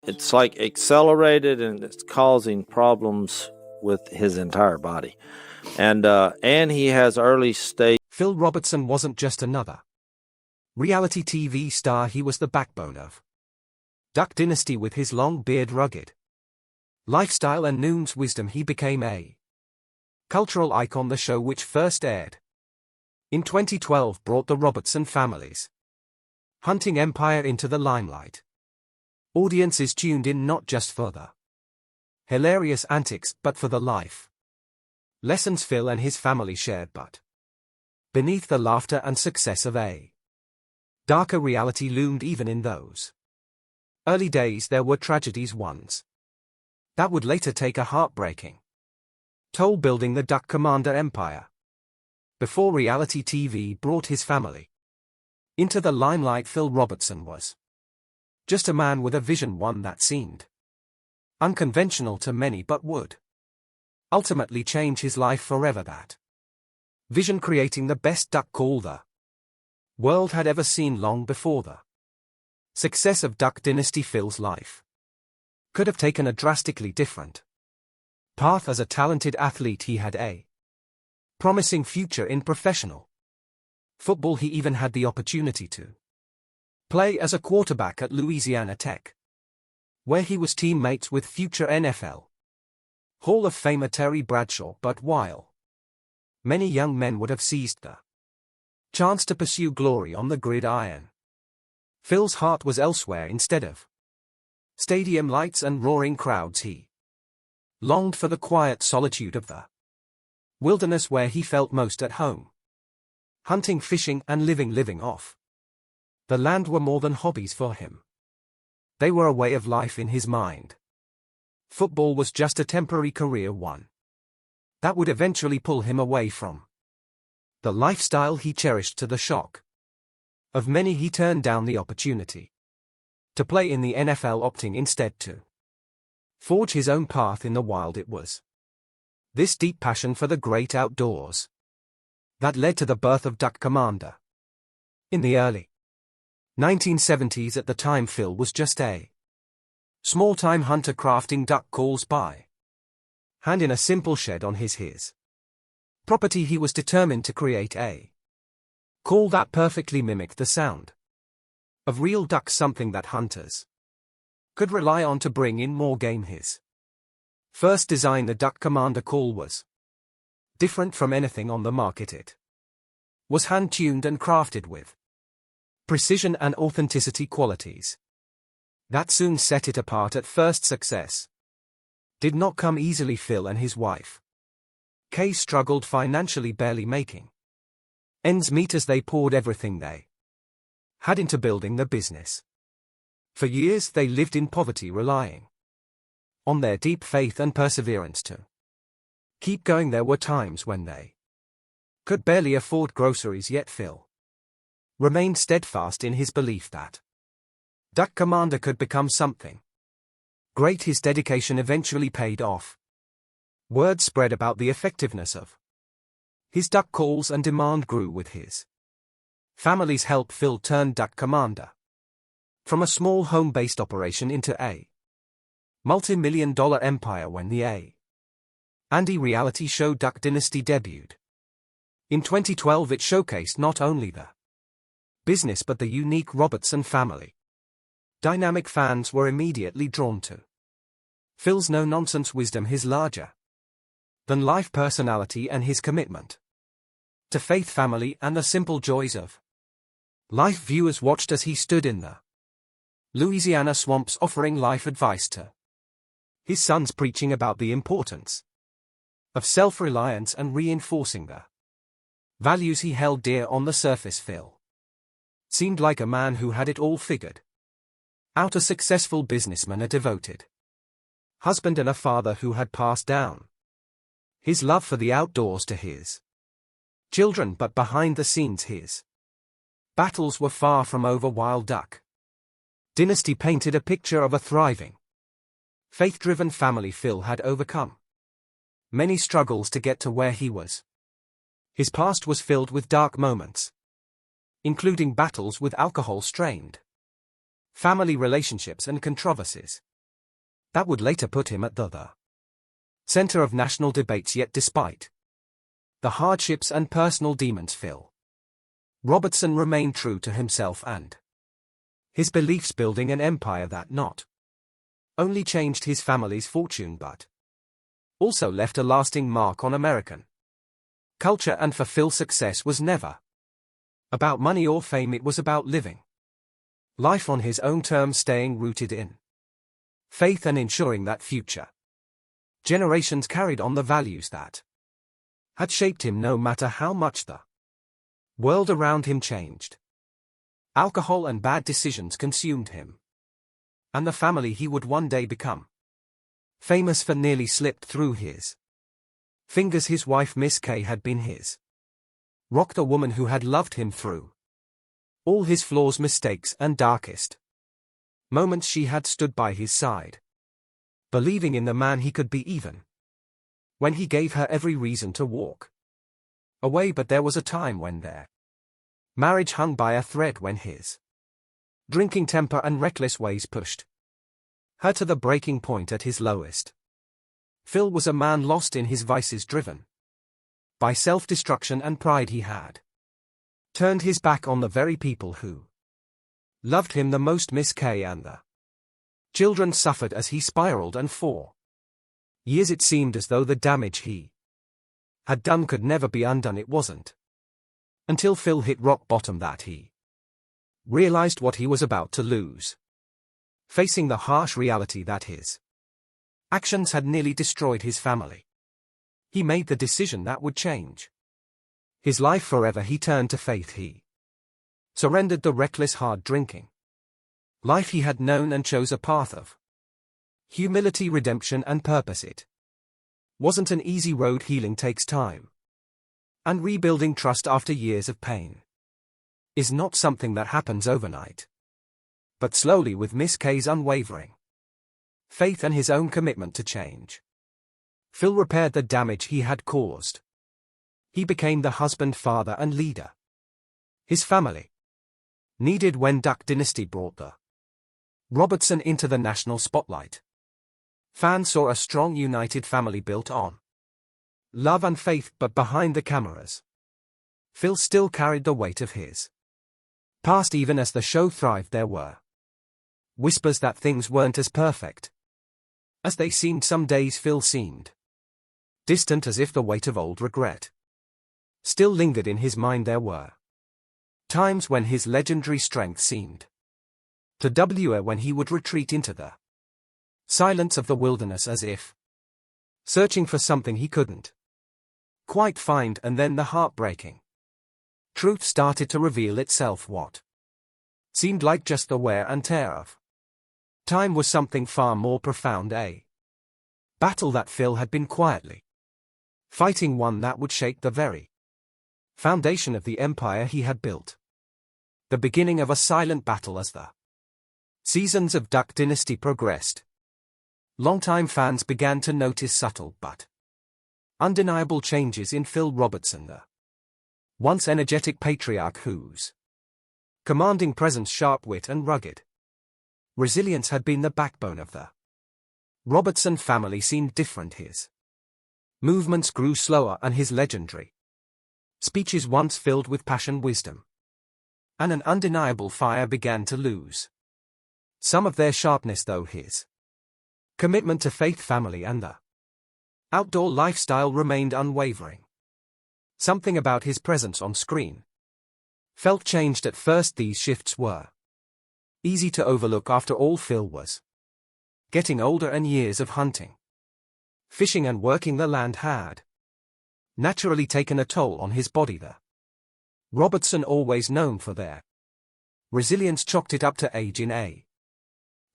it's like accelerated, and it's causing problems with his entire body. And he has early stage. Phil Robertson wasn't just another reality TV star, he was the backbone of Duck Dynasty. With his long beard, rugged lifestyle and Noom's wisdom, he became a cultural icon. The show, which first aired in 2012, brought the Robertson family's hunting empire into the limelight. Audiences tuned in not just for the hilarious antics, but for the life lessons Phil and his family shared. But beneath the laughter and success of a darker reality loomed. Even in those early days, there were tragedies, ones that would later take a heartbreaking toll, building the Duck Commander empire. Before reality TV brought his family into the limelight, Phil Robertson was just a man with a vision, one that seemed unconventional to many but would ultimately change his life forever. That vision, creating the best duck call the world had ever seen. Long before the success of Duck Dynasty, Phil's life could have taken a drastically different path. As a talented athlete, he had a promising future in professional football. He even had the opportunity to play as a quarterback at Louisiana Tech, where he was teammates with future NFL Hall of Famer Terry Bradshaw. But while many young men would have seized the chance to pursue glory on the gridiron, Phil's heart was elsewhere. Instead of stadium lights and roaring crowds, he longed for the quiet solitude of the wilderness, where he felt most at home. Hunting, fishing, and living off the land were more than hobbies for him. They were a way of life in his mind. Football was just a temporary career, one that would eventually pull him away from the lifestyle he cherished. To the shock of many, he turned down the opportunity to play in the NFL, opting instead to forge his own path in the wild. It was this deep passion for the great outdoors that led to the birth of Duck Commander. In the early 1970s, at the time, Phil was just a small-time hunter, crafting duck calls by hand in a simple shed on his property. He was determined to create a call that perfectly mimicked the sound of real ducks, something that hunters could rely on to bring in more game. His first design, the Duck Commander call, was different from anything on the market. It was hand-tuned and crafted with precision and authenticity, qualities that soon set it apart. At first, success did not come easily. Phil and his wife Kay struggled financially, barely making ends meet as they poured everything they had into building the business. For years they lived in poverty, relying on their deep faith and perseverance to keep going. There were times when they could barely afford groceries, yet Phil remained steadfast in his belief that Duck Commander could become something great. His dedication eventually paid off. Word spread about the effectiveness of his duck calls, and demand grew. With his family's help, Phil turned Duck Commander from a small home-based operation into a multi-million-dollar empire. When the A&E reality show Duck Dynasty debuted in 2012, it showcased not only the business but the unique Robertson family dynamic. Fans were immediately drawn to Phil's no-nonsense wisdom, his larger-than-life personality, and his commitment to faith, family, and the simple joys of life. Viewers watched as he stood in the Louisiana swamps, offering life advice to his sons, preaching about the importance of self-reliance and reinforcing the values he held dear. On the surface, Phil seemed like a man who had it all figured out, a successful businessman, a devoted husband, and a father who had passed down his love for the outdoors to his children. But behind the scenes, his battles were far from over. While Duck Dynasty painted a picture of a thriving, faith-driven family, Phil had overcome many struggles to get to where he was. His past was filled with dark moments, including battles with alcohol, strained family relationships, and controversies That would later put him at the center of national debates, yet despite the hardships and personal demons, Phil Robertson remained true to himself and his beliefs, building an empire that not only changed his family's fortune but also left a lasting mark on American culture. And for Phil, success was never about money or fame, it was about living life on his own terms, staying rooted in faith and ensuring that future generations carried on the values that had shaped him, no matter how much the world around him changed. Alcohol and bad decisions consumed him, and the family he would one day become famous for nearly slipped through his fingers. His wife, Miss Kay, had been his rock, the woman who had loved him through all his flaws, mistakes, and darkest moments. She had stood by his side, believing in the man he could be, even when he gave her every reason to walk away. But there was a time when their marriage hung by a thread, when his drinking temper and reckless ways pushed her to the breaking point at his lowest. Phil was a man lost in his vices, driven by self-destruction and pride. He had turned his back on the very people who loved him the most. Miss Kay and the children suffered as he spiraled, and for years it seemed as though the damage he had done could never be undone. It wasn't until Phil hit rock bottom that he realized what he was about to lose, facing the harsh reality that his actions had nearly destroyed his family. He made the decision that would change his life forever. He turned to faith. He surrendered the reckless, hard drinking life he had known and chose a path of humility, redemption, and purpose. It wasn't an easy road. Healing takes time, and rebuilding trust after years of pain is not something that happens overnight. But slowly, with Miss Kay's unwavering faith and his own commitment to change, Phil repaired the damage he had caused. He became the husband, father, and leader his family needed when Duck Dynasty brought the Robertson into the national spotlight. Fans saw a strong, united family built on love and faith, but behind the cameras, Phil still carried the weight of his past. Even as the show thrived, there were whispers that things weren't as perfect as they seemed. Some days Phil seemed distant, as if the weight of old regret still lingered in his mind. There were times when his legendary strength seemed to waver, when he would retreat into the silence of the wilderness, as if searching for something he couldn't quite find. And then the heartbreaking truth started to reveal itself. What seemed like just the wear and tear of time was something far more profound, a battle that Phil had been quietly fighting, one that would shake the very foundation of the empire he had built. The beginning of a silent battle. As the seasons of Duck Dynasty progressed, longtime fans began to notice subtle but undeniable changes in Phil Robertson, the once energetic patriarch whose commanding presence, sharp wit, and rugged resilience had been the backbone of the Robertson family seemed different. His movements grew slower, and his legendary speeches, once filled with passion, wisdom, and an undeniable fire, began to lose some of their sharpness. Though his commitment to faith, family, and the outdoor lifestyle remained unwavering, something about his presence on screen felt changed. At first, these shifts were easy to overlook. After all, Phil was getting older, and years of hunting, fishing, and working the land had naturally taken a toll on his body. The Robertson, always known for their resilience, chalked it up to age in a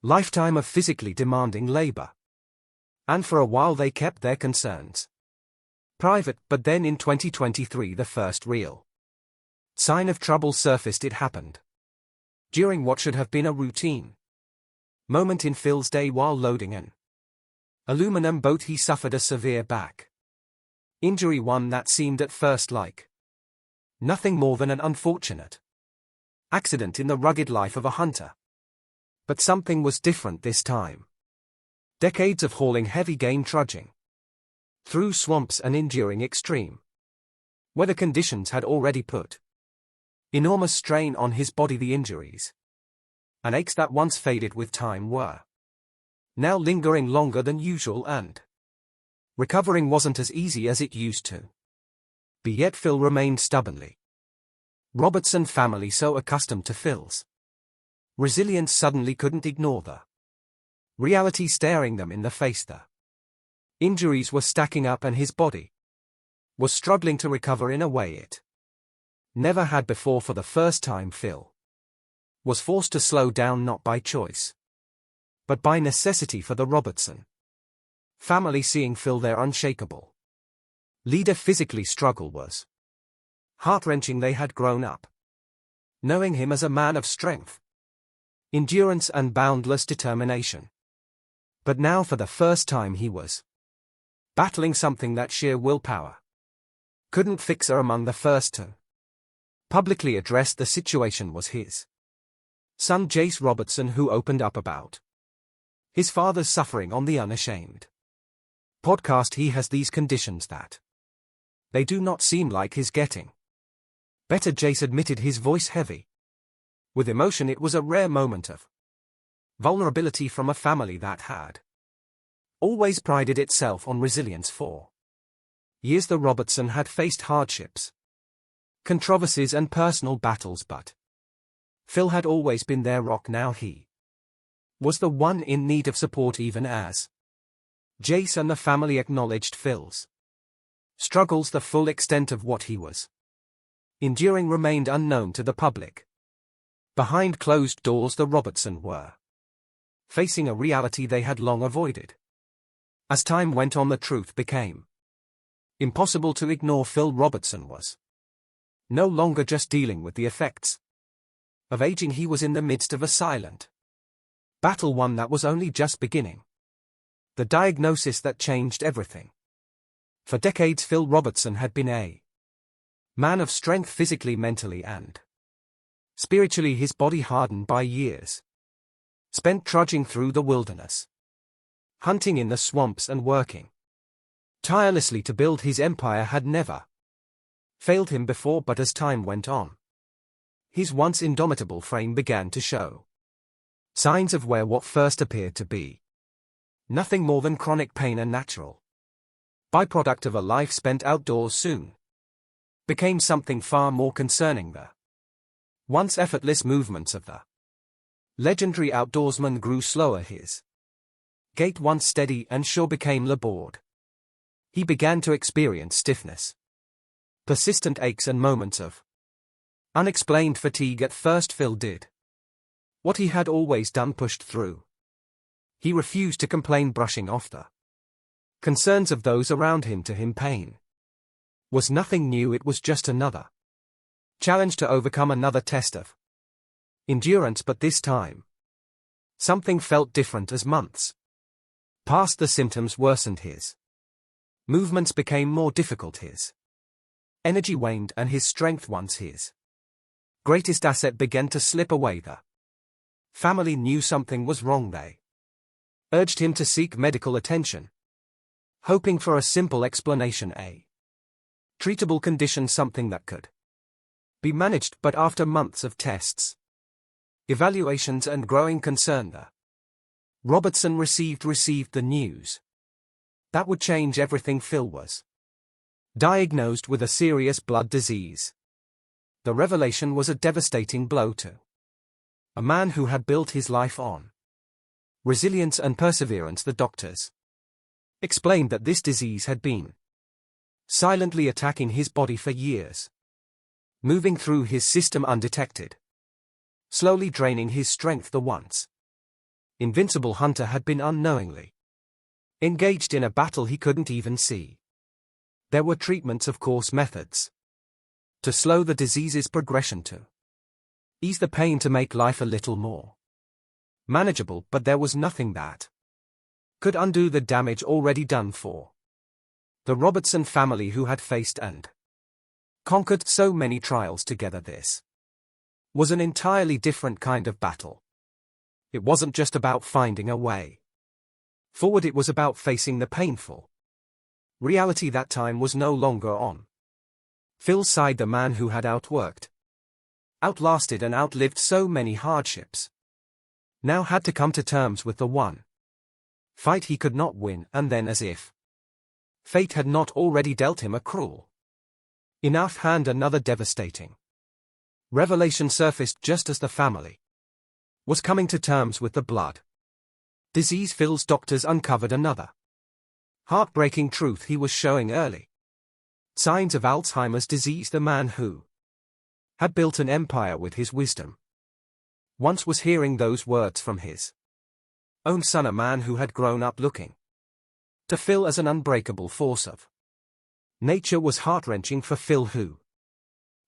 lifetime of physically demanding labor. And for a while they kept their concerns private. But then in 2023 the first real sign of trouble surfaced. It happened during what should have been a routine moment in Phil's day. While loading an aluminum boat, he suffered a severe back injury, one that seemed at first like nothing more than an unfortunate accident in the rugged life of a hunter. But something was different this time. Decades of hauling heavy game trudging through swamps and enduring extreme weather conditions had already put enormous strain on his body. The injuries and aches that once faded with time were now lingering longer than usual, and recovering wasn't as easy as it used to be. Yet Phil remained stubbornly. Robertson family, so accustomed to Phil's resilience, suddenly couldn't ignore the reality staring them in the face. The injuries were stacking up and his body was struggling to recover in a way it never had before. For the first time, Phil was forced to slow down, not by choice, but by necessity. For the Robertson family, seeing Phil, their unshakable leader, physically struggle was heart-wrenching. They had grown up knowing him as a man of strength, endurance and boundless determination. But now, for the first time, he was battling something that sheer willpower couldn't fix. Among the first to publicly address the situation was his son Jace Robertson, who opened up about his father's suffering on the Unashamed podcast. He has these conditions that they do not seem like his getting better, Jace admitted, his voice heavy with emotion. It was a rare moment of vulnerability from a family that had always prided itself on resilience. For years the Robertson had faced hardships, controversies and personal battles, but Phil had always been their rock. Now he was the one in need of support. Even as Jace and the family acknowledged Phil's struggles, the full extent of what he was enduring remained unknown to the public. Behind closed doors, the Robertson were facing a reality they had long avoided. As time went on, the truth became impossible to ignore. Phil Robertson was no longer just dealing with the effects of aging. He was in the midst of a silent battle, one that was only just beginning. The diagnosis that changed everything. For decades, Phil Robertson had been a man of strength, physically, mentally and spiritually. His body, hardened by years spent trudging through the wilderness, hunting in the swamps and working tirelessly to build his empire, had never failed him before. But as time went on, his once indomitable frame began to show signs of where what first appeared to be nothing more than chronic pain, a natural byproduct of a life spent outdoors, soon became something far more concerning. The once effortless movements of the legendary outdoorsman grew slower. His gait, once steady and sure, became labored. He began to experience stiffness, persistent aches and moments of unexplained fatigue. At first, Phil did what he had always done, pushed through. He refused to complain, brushing off the concerns of those around him. To him, pain was nothing new. It was just another challenge to overcome, another test of endurance. But this time, something felt different. As months passed, the symptoms worsened. His movements became more difficult. His energy waned, and his strength, once his greatest asset, began to slip away. The family knew something was wrong. They urged him to seek medical attention, hoping for a simple explanation, a treatable condition, something that could be managed. But after months of tests, evaluations and growing concern, the Robertson received the news that would change everything. Phil was diagnosed with a serious blood disease. The revelation was a devastating blow to a man who had built his life on resilience and perseverance. The doctors explained that this disease had been silently attacking his body for years, moving through his system undetected, slowly draining his strength. The once invincible hunter had been unknowingly engaged in a battle he couldn't even see. There were treatments, of course, methods to slow the disease's progression, to ease the pain, to make life a little more manageable, but there was nothing that could undo the damage already done. For the Robertson family, who had faced and conquered so many trials together, this was an entirely different kind of battle. It wasn't just about finding a way Forward it was about facing the painful reality that time was no longer on Phil's side. The man who had outworked, outlasted and outlived so many hardships now had to come to terms with the one fight he could not win, and then, as if fate had not already dealt him a cruel enough hand, another devastating revelation surfaced just as the family was coming to terms with the blood disease. Phil's doctors uncovered another heartbreaking truth. He was showing early signs of Alzheimer's disease. The man who had built an empire with his wisdom once was hearing those words from his own son, a man who had grown up looking to Phil as an unbreakable force of nature. Was heart-wrenching for Phil, who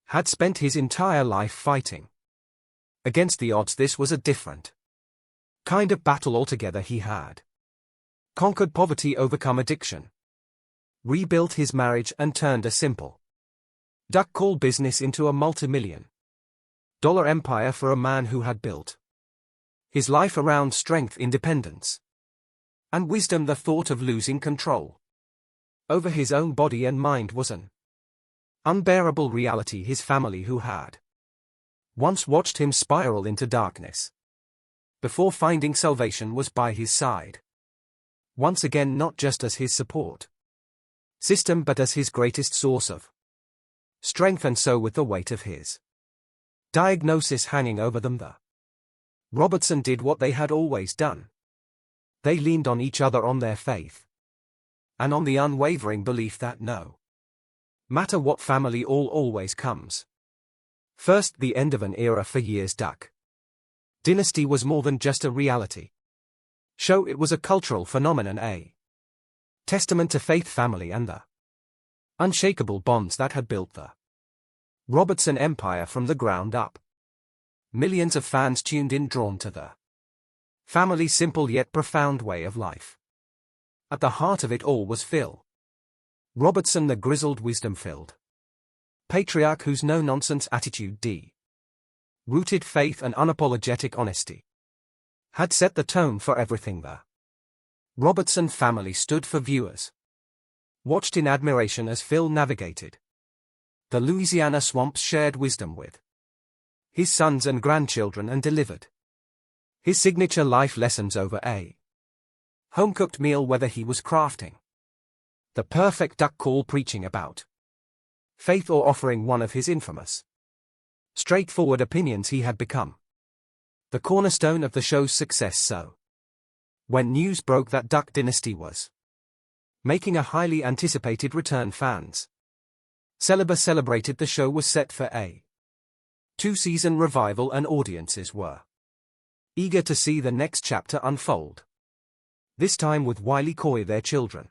had spent his entire life fighting against the odds. This was a different kind of battle altogether. He had conquered poverty, overcome addiction, rebuilt his marriage, and turned a simple duck call business into a multi-million-dollar empire for a man who had built his life around strength, independence, and wisdom. The thought of losing control over his own body and mind was an unbearable reality. His family, who had once watched him spiral into darkness before finding salvation, was by his side once again, not just as his support system but as his greatest source of strength. And so, with the weight of his diagnosis hanging over them, the Robertson did what they had always done. They leaned on each other, on their faith, and on the unwavering belief that no matter what, family always comes first. The end of an era. For years, Duck Dynasty was more than just a reality show. It was a cultural phenomenon, a testament to faith, family, and the unshakable bonds that had built the Robertson empire from the ground up. Millions of fans tuned in, drawn to the family's simple yet profound way of life. At the heart of it all was Phil Robertson, the grizzled, wisdom-filled patriarch whose no-nonsense attitude, rooted faith and unapologetic honesty had set the tone for everything the Robertson family stood for. Viewers watched in admiration as Phil navigated the Louisiana swamps, shared wisdom with his sons and grandchildren, and delivered his signature life lessons over a home-cooked meal, whether he was crafting the perfect duck call, preaching about faith, or offering one of his infamous straightforward opinions. He had become the cornerstone of the show's success. So, when news broke that Duck Dynasty was making a highly anticipated return, fans celebrated. The show was set for a two-season revival, and audiences were eager to see the next chapter unfold. This time with Wiley Coy, their children,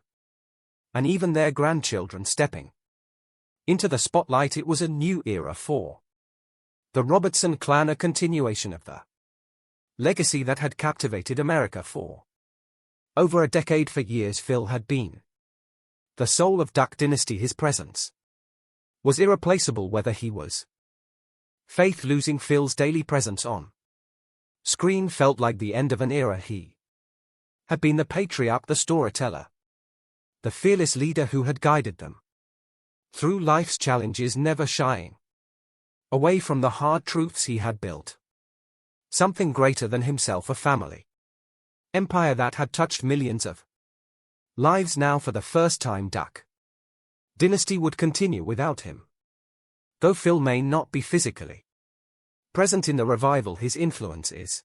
and even their grandchildren stepping into the spotlight. It was a new era for the Robertson clan, a continuation of the legacy that had captivated America for over a decade. For years, Phil had been the soul of Duck Dynasty. His presence was irreplaceable, whether he was faith. Losing Phil's daily presence on screen felt like the end of an era. He had been the patriarch, the storyteller, the fearless leader who had guided them through life's challenges, never shying away from the hard truths. He had built something greater than himself, a family empire that had touched millions of lives. Now, for the first time, Duck Dynasty would continue without him. Though Phil may not be physically present in the revival, his influence is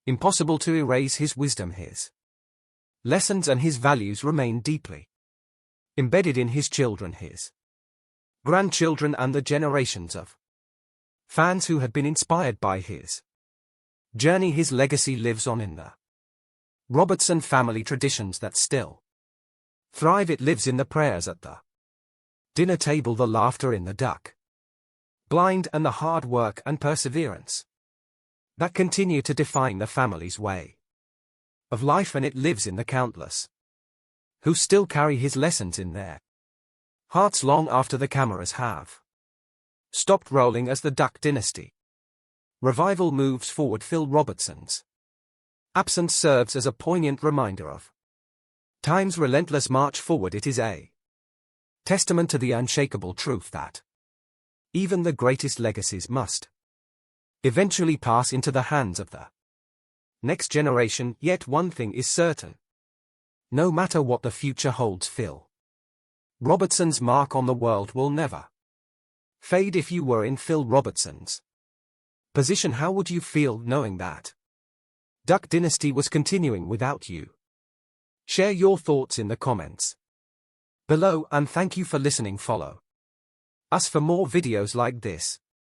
impossible to erase. His wisdom, his lessons, and his values remain deeply embedded in his children, his grandchildren, and the generations of fans who had been inspired by his journey. His legacy lives on in the Robertson family traditions that still thrive. It lives in the prayers at the dinner table, the laughter in the duck blind, and the hard work and perseverance that continue to define the family's way of life. And it lives in the countless who still carry his lessons in their hearts long after the cameras have stopped rolling. As the Duck Dynasty revival moves forward, Phil Robertson's Absence serves as a poignant reminder of time's relentless march forward. It is a testament to the unshakable truth that even the greatest legacies must eventually pass into the hands of the next generation. Yet one thing is certain. No matter what the future holds, Phil Robertson's mark on the world will never fade. If you were in Phil Robertson's position, how would you feel knowing that Duck Dynasty was continuing without you? Share your thoughts in the comments below, and thank you for listening. Follow us for more videos like this.